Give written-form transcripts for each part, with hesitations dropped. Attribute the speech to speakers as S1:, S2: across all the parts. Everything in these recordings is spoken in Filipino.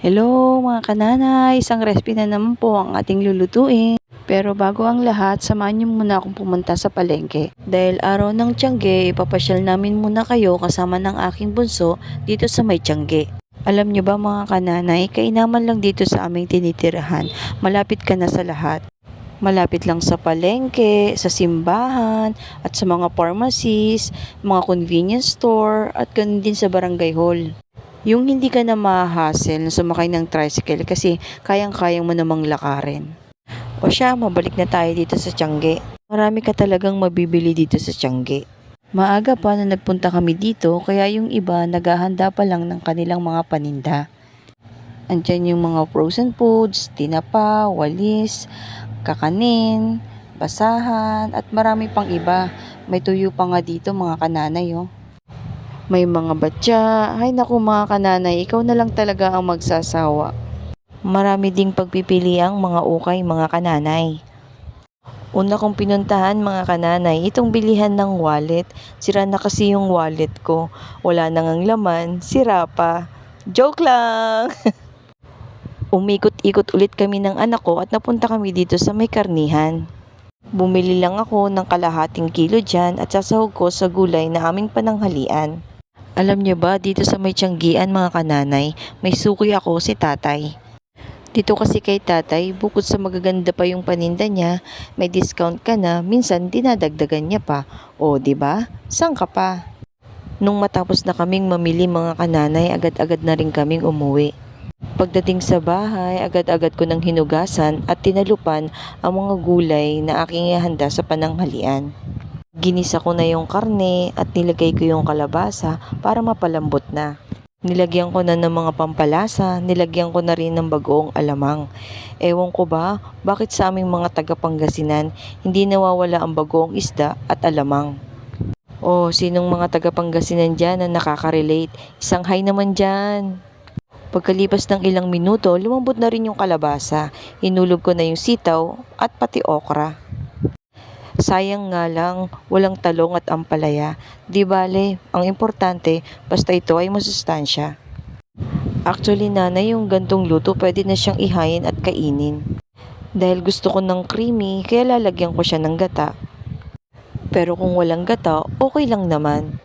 S1: Hello mga kananay, isang recipe na naman po ang ating lulutuin. Pero bago ang lahat, samahan niyo muna akong pumunta sa palengke. Dahil araw ng Tiangge, ipapasyal namin muna kayo kasama ng aking bunso dito sa may Tiangge. Alam niyo ba mga kananay, kainaman lang dito sa aming tinitirahan, malapit ka na sa lahat. Malapit lang sa palengke, sa simbahan, at sa mga pharmacies, mga convenience store, at ganun din sa barangay hall. Yung hindi ka na ma-hassle na sumakay ng tricycle kasi kayang-kayang mo namang lakarin. O siya, mabalik na tayo dito sa Tiangge. Marami ka talagang mabibili dito sa Tiangge. Maaga pa na nagpunta kami dito kaya yung iba naghahanda pa lang ng kanilang mga paninda. Andyan yung mga frozen foods, tinapa, walis, kakanin, basahan at marami pang iba. May tuyo pa nga dito mga kananay oh. May mga batya. Ay naku mga kananay, ikaw na lang talaga ang magsasawa. Marami ding pagpipili ang mga ukay mga kananay. Una kong pinuntahan mga kananay, itong bilihan ng wallet. Sira na kasi yung wallet ko. Wala nang ang laman, sira pa. Joke lang! Umikot-ikot ulit kami ng anak ko at napunta kami dito sa may karnihan. Bumili lang ako ng kalahating kilo dyan at sasahog ko sa gulay na aming pananghalian. Alam niyo ba, dito sa may Tianggian mga kananay, may suki ako si tatay. Dito kasi kay tatay, bukod sa magaganda pa yung paninda niya, may discount ka na, minsan dinadagdagan niya pa. O, di ba? Saan ka pa? Nung matapos na kaming mamili mga kananay, agad-agad na rin kaming umuwi. Pagdating sa bahay, agad-agad ko nang hinugasan at tinalupan ang mga gulay na aking ihanda sa pananghalian. Ginisa ko na yung karne at nilagay ko yung kalabasa para mapalambot na. Nilagyan ko na ng mga pampalasa, nilagyan ko na rin ng bagoong alamang. Ewan ko ba, bakit sa aming mga taga-Pangasinan, hindi nawawala ang bagoong isda at alamang. Oh, sinong mga taga-Pangasinan dyan na nakaka-relate? Isang hi naman dyan. Pagkalipas ng ilang minuto, lumambot na rin yung kalabasa. Hinulog ko na yung sitaw at pati okra. Sayang nga lang, walang talong at ampalaya. Di bale, ang importante, basta ito ay masustansya. Actually nanay, yung gantong luto pwede na siyang ihayin at kainin. Dahil gusto ko ng creamy, kaya lalagyan ko siya ng gata. Pero kung walang gata, okay lang naman.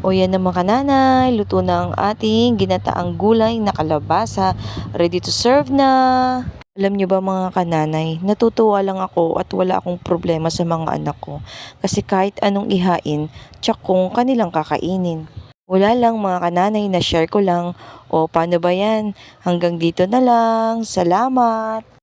S1: O yan naman kananay, luto na ang ating ginataang gulay na kalabasa. Ready to serve na! Alam niyo ba mga kananay, natutuwa lang ako at wala akong problema sa mga anak ko. Kasi kahit anong ihain, tsak kung kanilang kakainin. Wala lang mga kananay, na share ko lang. O paano ba yan? Hanggang dito na lang. Salamat!